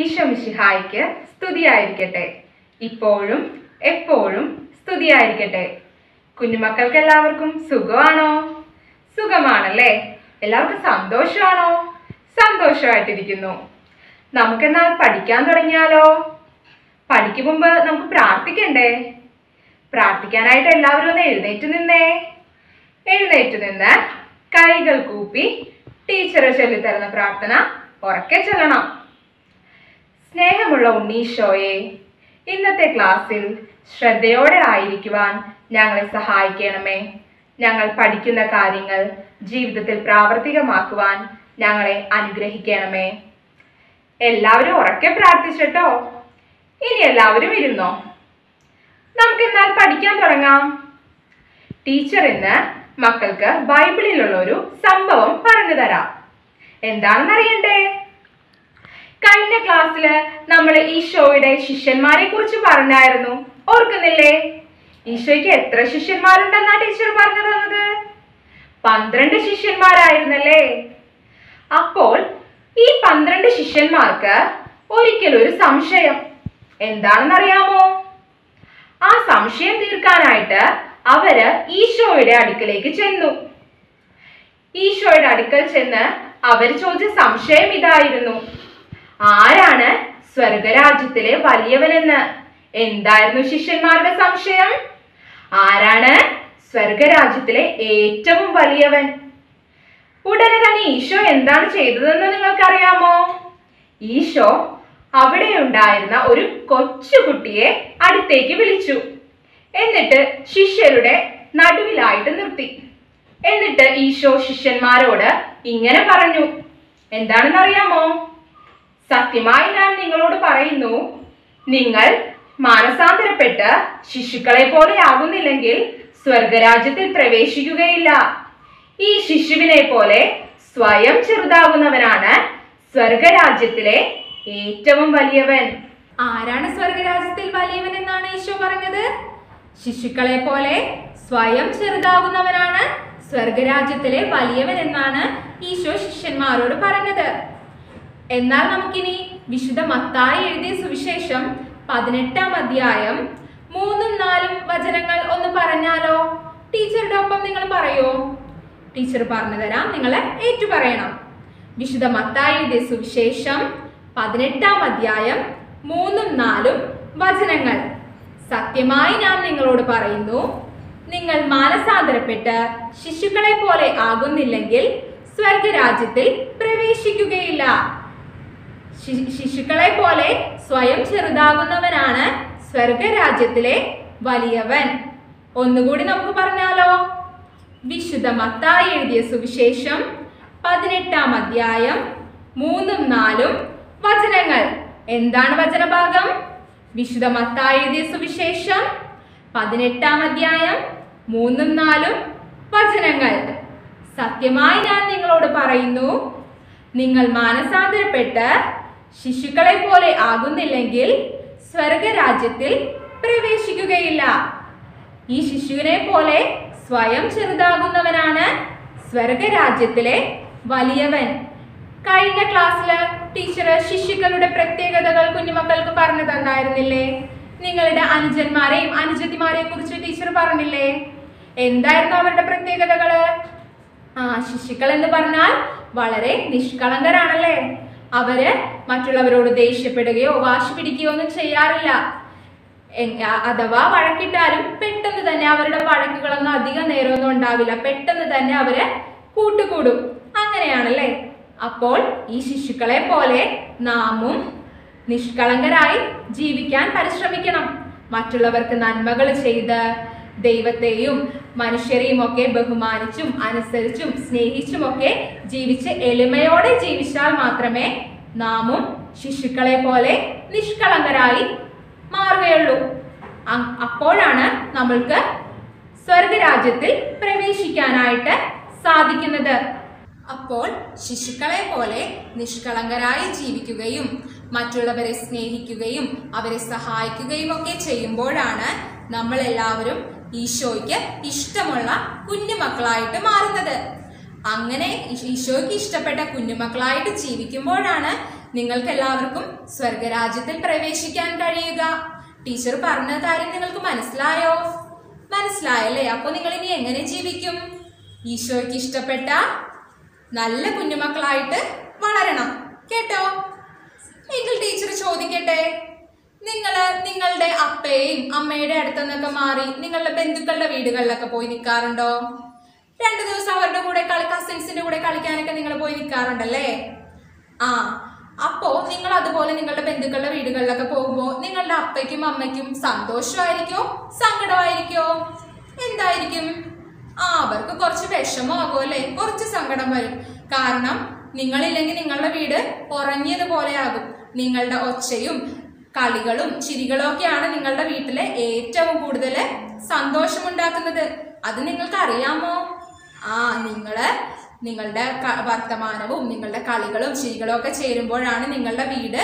ഈശോ മിശിഹായ്ക്ക് സ്തുതിയായിരിക്കട്ടെ. ഇപ്പോഴും എപ്പോഴും സ്തുതിയായിരിക്കട്ടെ. കുഞ്ഞുമക്കൾക്ക് എല്ലാവർക്കും സുഖമാണോ? സുഖമാണല്ലേ? എല്ലാവർക്കും സന്തോഷമാണോ? സന്തോഷമായിട്ടിരിക്കുന്നു. നമുക്കെന്നാൽ പഠിക്കാൻ തുടങ്ങിയാലോ? പഠിക്കും മുമ്പ് നമുക്ക് പ്രാർത്ഥിക്കണ്ടേ? പ്രാർത്ഥിക്കാനായിട്ട് എല്ലാവരും ഒന്ന് എഴുന്നേറ്റ് നിന്നേ. എഴുന്നേറ്റ് നിന്ന് കൈകൾ കൂപ്പി ടീച്ചറെ ചൊല്ലിത്തരുന്ന പ്രാർത്ഥന ഉറക്കെ ചൊല്ലണം. സ്നേഹമുള്ള ഉണ്ണീശോയെ, ഇന്നത്തെ ക്ലാസ്സിൽ ശ്രദ്ധയോടെ ആയിരിക്കുവാൻ ഞങ്ങളെ സഹായിക്കണമേ. ഞങ്ങൾ പഠിക്കുന്ന കാര്യങ്ങൾ ജീവിതത്തിൽ പ്രാവർത്തികമാക്കുവാൻ ഞങ്ങളെ അനുഗ്രഹിക്കണമേ. എല്ലാവരും ഉറക്കെ പ്രാർത്ഥിച്ചട്ടോ. ഇനി എല്ലാവരും ഇരുന്നോ. നമുക്കെന്നാൽ പഠിക്കാൻ തുടങ്ങാം. ടീച്ചർ ഇന്ന് മക്കൾക്ക് ബൈബിളിലുള്ള ഒരു സംഭവം പറഞ്ഞു തരാം. എന്താണെന്നറിയണ്ടേ? കഴിഞ്ഞ ക്ലാസ്സില് നമ്മൾ ഈശോയുടെ ശിഷ്യന്മാരെ കുറിച്ച് പറഞ്ഞായിരുന്നു, ഓർക്കുന്നില്ലേ? ഈശോയ്ക്ക് എത്ര ശിഷ്യന്മാരുണ്ടെന്നാ ടീച്ചർ പറഞ്ഞു തന്നത്? 12 ശിഷ്യന്മാരായിരുന്നല്ലേ? അപ്പോൾ ഈ 12 ശിഷ്യന്മാർക്ക് ഒരിക്കലൊരു സംശയം. എന്താണെന്നറിയാമോ? ആ സംശയം തീർക്കാനായിട്ട് അവര് ഈശോയുടെ അടുക്കലേക്ക് ചെന്നു. ഈശോയുടെ അടുക്കൽ ചെന്ന് അവർ ചോദിച്ച സംശയം ഇതായിരുന്നു: ആരാണ് സ്വർഗരാജ്യത്തിലെ വലിയവനെന്ന്? എന്തായിരുന്നു ശിഷ്യന്മാരുടെ സംശയം? ആരാണ് സ്വർഗരാജ്യത്തിലെ ഏറ്റവും വലിയവൻ? ഉടനെ തന്നെ ഈശോ എന്താണ് ചെയ്തതെന്ന് നിങ്ങൾക്കറിയാമോ? ഈശോ അവിടെ ഉണ്ടായിരുന്ന ഒരു കൊച്ചുകുട്ടിയെ അടുത്തേക്ക് വിളിച്ചു. എന്നിട്ട് ശിഷ്യരുടെ നടുവിലായിട്ട് നിർത്തി. എന്നിട്ട് ഈശോ ശിഷ്യന്മാരോട് ഇങ്ങനെ പറഞ്ഞു. എന്താണെന്നറിയാമോ? സത്യമായി ഞാൻ നിങ്ങളോട് പറയുന്നു, നിങ്ങൾ മാനസാന്തരപ്പെട്ട് ശിശുക്കളെ പോലെ ആകുന്നില്ലെങ്കിൽ സ്വർഗരാജ്യത്തിൽ പ്രവേശിക്കുകയില്ല. ഈ ശിശുവിനെ പോലെ സ്വയം ചെറുതാകുന്നവനാണ് സ്വർഗരാജ്യത്തിലെ ഏറ്റവും വലിയവൻ. ആരാണ് സ്വർഗരാജ്യത്തിൽ വലിയവൻ എന്നാണ് ഈശോ പറഞ്ഞത്? ശിശുക്കളെ പോലെ സ്വയം ചെറുതാകുന്നവനാണ് സ്വർഗരാജ്യത്തിലെ വലിയവൻ എന്നാണ് ഈശോ ശിഷ്യന്മാരോട് പറഞ്ഞത്. എന്നാൽ നമുക്കിനി വിശുദ്ധ മത്തായി എഴുതിയ സുവിശേഷം 18-ാം അധ്യായം 3-4 വചനങ്ങൾ ഒന്ന് പറഞ്ഞാലോ? ടീച്ചറുടെ ഒപ്പം നിങ്ങൾ പറയോ? ടീച്ചർ പറഞ്ഞു തരാം, നിങ്ങൾ ഏറ്റു പറയണം. വിശുദ്ധ മത്തായി എഴുതിയ സുവിശേഷം 18-ാം അധ്യായം 3-4 വചനങ്ങൾ. സത്യമായി ഞാൻ നിങ്ങളോട് പറയുന്നു, നിങ്ങൾ മാനസാന്തരപ്പെട്ട് ശിശുക്കളെ പോലെ ആകുന്നില്ലെങ്കിൽ സ്വർഗരാജ്യത്തിൽ പ്രവേശിക്കുകയില്ല. ശിശുക്കളെ പോലെ സ്വയം ചെറുതാകുന്നവനാണ് സ്വർഗരാജ്യത്തിലെ വലിയവൻ. ഒന്നുകൂടി നമുക്ക് പറഞ്ഞാലോ? വിശുദ്ധ മത്തായി എഴുതിയ സുവിശേഷം 18-ാം അധ്യായം 3-4 വചനങ്ങൾ. എന്താണ് വചനഭാഗം? വിശുദ്ധ മത്തായി എഴുതിയ സുവിശേഷം 18-ാം അധ്യായം 3-4 വചനങ്ങൾ. സത്യമായി ഞാൻ നിങ്ങളോട് പറയുന്നു, നിങ്ങൾ മാനസാന്തരപ്പെട്ട് ശിശുക്കളെ പോലെ ആകുന്നില്ലെങ്കിൽ സ്വർഗരാജ്യത്തിൽ പ്രവേശിക്കുകയില്ല. ഈ ശിശുവിനെ പോലെ സ്വയം ചെറുതാകുന്നവനാണ് സ്വർഗരാജ്യത്തിലെ വലിയവൻ. കഴിഞ്ഞ ക്ലാസ്സില് ടീച്ചർ ശിശുക്കളുടെ പ്രത്യേകതകൾ കുഞ്ഞുമക്കൾക്ക് പറഞ്ഞു തന്നായിരുന്നില്ലേ? നിങ്ങളുടെ അനുജന്മാരെയും അനുജത്തിമാരെയും കുറിച്ച് ടീച്ചർ പറഞ്ഞില്ലേ? എന്തായിരുന്നു അവരുടെ പ്രത്യേകതകള്? ശിശുക്കൾ എന്ന് പറഞ്ഞാൽ വളരെ നിഷ്കളങ്കരാണല്ലേ? അവര് മറ്റുള്ളവരോട് ദേഷ്യപ്പെടുകയോ വാശി പിടിക്കുകയോ ഒന്നും ചെയ്യാറില്ല. അഥവാ വഴക്കിട്ടാലും പെട്ടെന്ന് തന്നെ അവരുടെ വഴക്കുകളൊന്നും അധികം നേരമൊന്നും ഉണ്ടാവില്ല. പെട്ടെന്ന് തന്നെ അവര് കൂട്ടുകൂടും. അങ്ങനെയാണല്ലേ? അപ്പോൾ ഈ ശിശുക്കളെ പോലെ നാമും നിഷ്കളങ്കരായി ജീവിക്കാൻ പരിശ്രമിക്കണം. മറ്റുള്ളവർക്ക് നന്മകൾ ചെയ്ത് ദൈവത്തെയും മനുഷ്യരെയും ഒക്കെ ബഹുമാനിച്ചും അനുസരിച്ചും സ്നേഹിച്ചുമൊക്കെ ജീവിച്ച് എളിമയോടെ ജീവിച്ചാൽ മാത്രമേ നാമും ശിശുക്കളെ പോലെ നിഷ്കളങ്കരായി മാറുകയുള്ളൂ. അപ്പോഴാണ് നമ്മൾക്ക് സ്വർഗരാജ്യത്തിൽ പ്രവേശിക്കാനായിട്ട് സാധിക്കുന്നത്. അപ്പോൾ ശിശുക്കളെ പോലെ നിഷ്കളങ്കരായി ജീവിക്കുകയും മറ്റുള്ളവരെ സ്നേഹിക്കുകയും അവരെ സഹായിക്കുകയും ഒക്കെ ചെയ്യുമ്പോഴാണ് നമ്മൾ എല്ലാവരും ഈശോയ്ക്ക് ഇഷ്ടമുള്ള കുഞ്ഞുമക്കളായിട്ട് മാറുന്നത്. അങ്ങനെ ഈശോയ്ക്ക് ഇഷ്ടപ്പെട്ട കുഞ്ഞുമക്കളായിട്ട് ജീവിക്കുമ്പോഴാണ് നിങ്ങൾക്ക് എല്ലാവർക്കും സ്വർഗരാജ്യത്തിൽ പ്രവേശിക്കാൻ കഴിയുക. ടീച്ചർ പറഞ്ഞ കാര്യം നിങ്ങൾക്ക് മനസ്സിലായോ? മനസ്സിലായല്ലേ? അപ്പൊ നിങ്ങൾ ഇനി എങ്ങനെ ജീവിക്കും? ഈശോയ്ക്ക് ഇഷ്ടപ്പെട്ട നല്ല കുഞ്ഞുമക്കളായിട്ട് വളരണം. കേട്ടോ? എങ്കിൽ ടീച്ചർ ചോദിക്കട്ടെ, നിങ്ങളുടെ അപ്പയും അമ്മയുടെ അടുത്തുനിന്നൊക്കെ മാറി നിങ്ങളുടെ ബന്ധുക്കളുടെ വീടുകളിലൊക്കെ പോയി നിൽക്കാറുണ്ടോ? 2 ദിവസം അവരുടെ കൂടെ കസിൻസിന്റെ കൂടെ കളിക്കാനൊക്കെ നിങ്ങൾ പോയി നിൽക്കാറുണ്ടല്ലേ? അപ്പോ നിങ്ങൾ അതുപോലെ നിങ്ങളുടെ ബന്ധുക്കളുടെ വീടുകളിലൊക്കെ പോകുമ്പോൾ നിങ്ങളുടെ അപ്പയ്ക്കും അമ്മയ്ക്കും സന്തോഷമായിരിക്കോ സങ്കടമായിരിക്കോ? എന്തായിരിക്കും? അവർക്ക് കുറച്ച് വിഷമമാകും അല്ലേ? കുറച്ച് സങ്കടം വരും. കാരണം നിങ്ങളില്ലെങ്കിൽ നിങ്ങളുടെ വീട് ഉറങ്ങിയതുപോലെയാകും. നിങ്ങളുടെ ഒച്ചയും കളികളും ചിരികളും ഒക്കെയാണ് നിങ്ങളുടെ വീട്ടിലെ ഏറ്റവും കൂടുതൽ സന്തോഷമുണ്ടാക്കുന്നത്. അത് നിങ്ങൾക്ക് അറിയാമോ? നിങ്ങളുടെ വർത്തമാനവും നിങ്ങളുടെ കളികളും ചിരികളും ഒക്കെ ചേരുമ്പോഴാണ് നിങ്ങളുടെ വീട്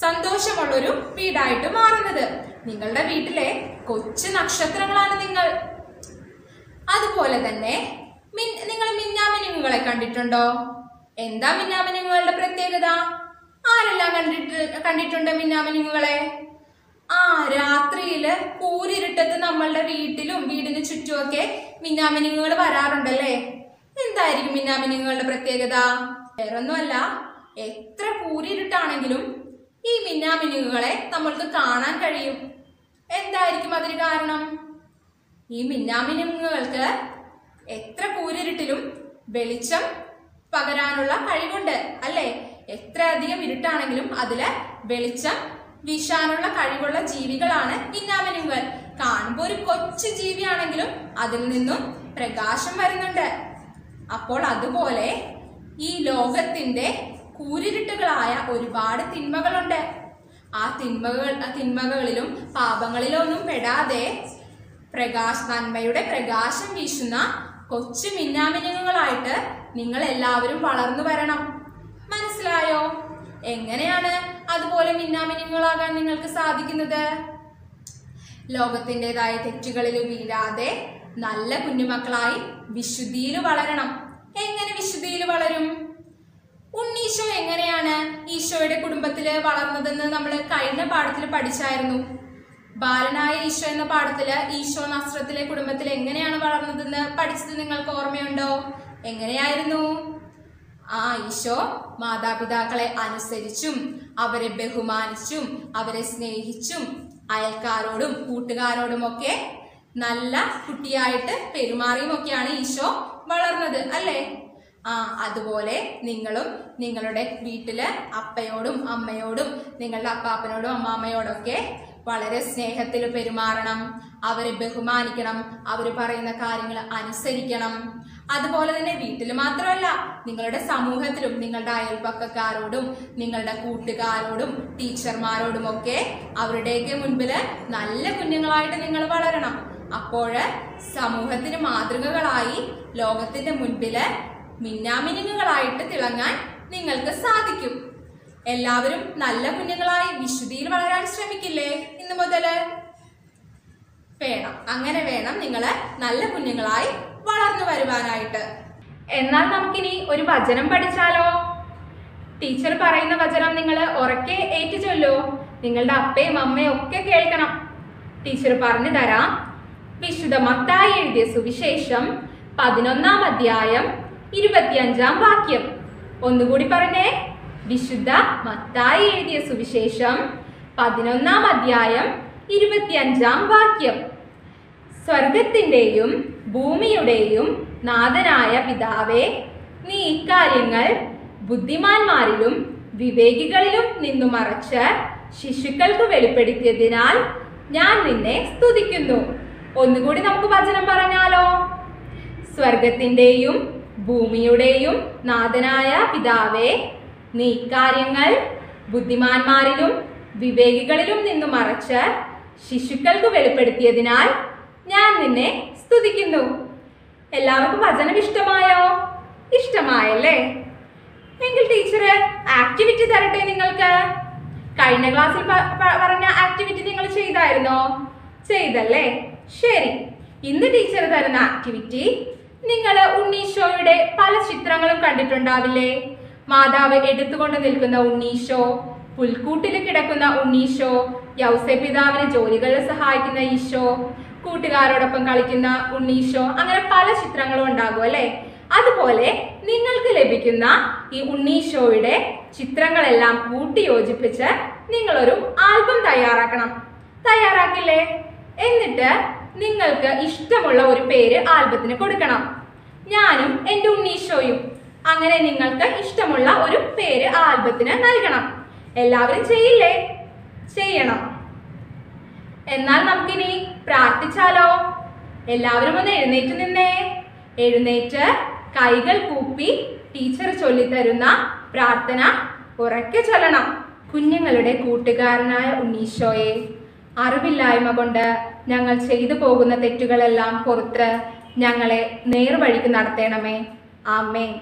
സന്തോഷമുള്ളൊരു വീടായിട്ട് മാറുന്നത്. നിങ്ങളുടെ വീട്ടിലെ കൊച്ചു നക്ഷത്രങ്ങളാണ് നിങ്ങൾ. അതുപോലെ തന്നെ നിങ്ങൾ മിന്നാമിനുങ്ങളെ കണ്ടിട്ടുണ്ടോ? എന്താ മിന്നാമിനുങ്ങളുടെ പ്രത്യേകത? ആരെല്ലാം കണ്ടിട്ടുണ്ട് മിന്നാമിനുങ്ങളെ? രാത്രിയില് കൂരിരുട്ടത്ത് നമ്മളുടെ വീട്ടിലും വീടിന് ചുറ്റുമൊക്കെ മിന്നാമിനുങ്ങൾ വരാറുണ്ടല്ലേ? എന്തായിരിക്കും മിന്നാമിനുങ്ങളുടെ പ്രത്യേകത? വേറൊന്നുമല്ല, എത്ര കൂരിരുട്ടാണെങ്കിലും ഈ മിന്നാമിനുകളെ നമ്മൾക്ക് കാണാൻ കഴിയും. എന്തായിരിക്കും അതിന് കാരണം? ഈ മിന്നാമിനുങ്ങൾക്ക് എത്ര കൂരിരുട്ടിലും വെളിച്ചം പകരാനുള്ള കഴിവുണ്ട് അല്ലേ? എത്ര അധികം ഇരുട്ടാണെങ്കിലും അതില് വെളിച്ചം വീശാനുള്ള കഴിവുള്ള ജീവികളാണ് മിന്നാമിനുങ്ങൾ. കാണുമ്പോൾ ഒരു കൊച്ചു ജീവിയാണെങ്കിലും അതിൽ നിന്നും പ്രകാശം വരുന്നുണ്ട്. അപ്പോൾ അതുപോലെ ഈ ലോകത്തിന്റെ കൂരിരുട്ടുകളായ ഒരുപാട് തിന്മകളുണ്ട്. ആ തിന്മകളിലും പാപങ്ങളിലും ഒന്നും പെടാതെ നന്മയുടെ പ്രകാശം വീശുന്ന കൊച്ചു മിന്നാമിനുങ്ങളായിട്ട് നിങ്ങൾ എല്ലാവരും വളർന്നു വരണം. മനസ്സിലായോ? എങ്ങനെയാണ് അതുപോലെ മിന്നാമിനുങ്ങളാകാൻ നിങ്ങൾക്ക് സാധിക്കുന്നത്? ലോകത്തിൻ്റെതായ തെറ്റുകളിൽ വീഴാതെ നല്ല കുഞ്ഞുമക്കളായി വിശുദ്ധിയിൽ വളരണം. എങ്ങനെ വിശുദ്ധിയിൽ വളരും? ഉണ്ണീശോ എങ്ങനെയാണ് ഈശോയുടെ കുടുംബത്തില് വളർന്നതെന്ന് നമ്മൾ കഴിഞ്ഞ പാഠത്തിൽ പഠിച്ചായിരുന്നു. ബാലനായ ഈശോ എന്ന പാഠത്തില് ഈശോ നസ്രത്തിലെ കുടുംബത്തിൽ എങ്ങനെയാണ് വളർന്നതെന്ന് പഠിച്ചത് നിങ്ങൾക്ക് ഓർമ്മയുണ്ടോ? എങ്ങനെയായിരുന്നു? ഈശോ മാതാപിതാക്കളെ അനുസരിച്ചും അവരെ ബഹുമാനിച്ചും അവരെ സ്നേഹിച്ചും അയൽക്കാരോടും കൂട്ടുകാരോടുമൊക്കെ നല്ല കുട്ടിയായിട്ട് പെരുമാറിയും ഒക്കെയാണ് ഈശോ വളർന്നത് അല്ലേ? അതുപോലെ നിങ്ങളും നിങ്ങളുടെ വീട്ടില് അപ്പയോടും അമ്മയോടും നിങ്ങളുടെ അപ്പാപ്പനോടും അമ്മാമ്മയോടൊക്കെ വളരെ സ്നേഹത്തിൽ പെരുമാറണം. അവരെ ബഹുമാനിക്കണം. അവർ പറയുന്ന കാര്യങ്ങൾ അനുസരിക്കണം. അതുപോലെ തന്നെ വീട്ടിൽ മാത്രമല്ല, നിങ്ങളുടെ സമൂഹത്തിലും നിങ്ങളുടെ അയൽപക്കക്കാരോടും നിങ്ങളുടെ കൂട്ടുകാരോടും ടീച്ചർമാരോടും ഒക്കെ അവരുടെയൊക്കെ മുൻപില് നല്ല കുഞ്ഞുങ്ങളായിട്ട് നിങ്ങൾ വളരണം. അപ്പോൾ സമൂഹത്തിന് മാതൃകകളായി ലോകത്തിന്റെ മുൻപില് മിന്നാമിനുങ്ങളായിട്ട് തിളങ്ങാൻ നിങ്ങൾക്ക് സാധിക്കും. എല്ലാവരും നല്ല കുഞ്ഞുങ്ങളായി വിശുദ്ധിയിൽ വളരാൻ ശ്രമിക്കില്ലേ? ഇന്നു മുതല് വേണം. അങ്ങനെ വേണം നിങ്ങള് നല്ല കുഞ്ഞുങ്ങളായി വളർന്നു വരുവാനായിട്ട്. എന്നാൽ നമുക്കിനി ഒരു വചനം പഠിച്ചാലോ? ടീച്ചർ പറയുന്ന വചനം നിങ്ങൾ ഉറക്കെ ഏറ്റു ചൊല്ലൂ. നിങ്ങളുടെ അപ്പയും അമ്മയും ഒക്കെ കേൾക്കണം. ടീച്ചർ പറഞ്ഞു തരാം. വിശുദ്ധ മത്തായി എഴുതിയ സുവിശേഷം 11-ാം അധ്യായം 25-ാം വാക്യം. ഒന്നുകൂടി പറഞ്ഞേ. വിശുദ്ധ മത്തായി എഴുതിയ സുവിശേഷം 11-ാം അധ്യായം 25-ാം വാക്യം. സ്വർഗത്തിന്റെയും ഭൂമിയുടെയും നാഥനായ പിതാവേ, നീ ഇക്കാര്യങ്ങൾ ബുദ്ധിമാന്മാരിലും വിവേകികളിലും നിന്നു മറച്ച് ശിശുക്കൾക്ക് വെളിപ്പെടുത്തിയതിനാൽ ഞാൻ നിന്നെ സ്തുതിക്കുന്നു. ഒന്നുകൂടി നമുക്ക് വചനം പറഞ്ഞാലോ? സ്വർഗത്തിന്റെയും ഭൂമിയുടെയും നാഥനായ പിതാവേ, നീ ഇക്കാര്യങ്ങൾ ബുദ്ധിമാന്മാരിലും വിവേകികളിലും നിന്നു മറച്ച് ശിശുക്കൾക്ക് വെളിപ്പെടുത്തിയതിനാൽ ഞാൻ നിന്നെ സ്തുതിക്കുന്നു. എല്ലാവർക്കും വചനം ഇഷ്ടമായോ? ഇഷ്ടമായല്ലേ? എങ്കിൽ ടീച്ചർ ആക്ടിവിറ്റി തരട്ടെ നിങ്ങൾക്ക്. കഴിഞ്ഞ ക്ലാസ്സിൽ പറഞ്ഞ ആക്ടിവിറ്റി നിങ്ങൾ ചെയ്തായിരുന്നോ? ചെയ്തല്ലേ? ശരി. ഇന്ന് ടീച്ചർ തരുന്ന ആക്ടിവിറ്റി, നിങ്ങൾ ഉണ്ണീശോയുടെ പല ചിത്രങ്ങളും കണ്ടിട്ടുണ്ടാവില്ലേ? മാതാവ് എടുത്തുകൊണ്ട് നിൽക്കുന്ന ഉണ്ണീശോ, പുൽക്കൂട്ടിൽ കിടക്കുന്ന ഉണ്ണീശോ, യൗസേ പിതാവിന് ജോലികളിൽ സഹായിക്കുന്ന ഈശോ, കൂട്ടുകാരോടൊപ്പം കളിക്കുന്ന ഉണ്ണീശോ, അങ്ങനെ പല ചിത്രങ്ങളും ഉണ്ടാകും അല്ലെ. അതുപോലെ നിങ്ങൾക്ക് ലഭിക്കുന്ന ഈ ഉണ്ണീശോയുടെ ചിത്രങ്ങളെല്ലാം കൂട്ടി യോജിപ്പിച്ച് നിങ്ങളൊരു ആൽബം തയ്യാറാക്കണം. തയ്യാറാക്കില്ലേ? എന്നിട്ട് നിങ്ങൾക്ക് ഇഷ്ടമുള്ള ഒരു പേര് ആൽബത്തിന് കൊടുക്കണം. ഞാനും എൻ്റെ ഉണ്ണീശോയും, അങ്ങനെ നിങ്ങൾക്ക് ഇഷ്ടമുള്ള ഒരു പേര് ആൽബത്തിന് നൽകണം. എല്ലാവരും ചെയ്യില്ലേ? ചെയ്യണം. എന്നാൽ നമുക്കിനി പ്രാർത്ഥിച്ചാലോ? എല്ലാവരും ഒന്ന് എഴുന്നേറ്റ് നിന്നേ. എഴുന്നേറ്റ് കൈകൾ കൂപ്പി ടീച്ചർ ചൊല്ലിത്തരുന്ന പ്രാർത്ഥന ഉറക്കെ ചൊല്ലണം. കുഞ്ഞുങ്ങളുടെ കൂട്ടുകാരനായ ഉണ്ണീശോയെ, അറിവില്ലായ്മ കൊണ്ട് ഞങ്ങൾ ചെയ്തു പോകുന്ന തെറ്റുകളെല്ലാം പുറത്ത് ഞങ്ങളെ നേർവഴിക്ക് നടത്തണമേ. ആമേൻ.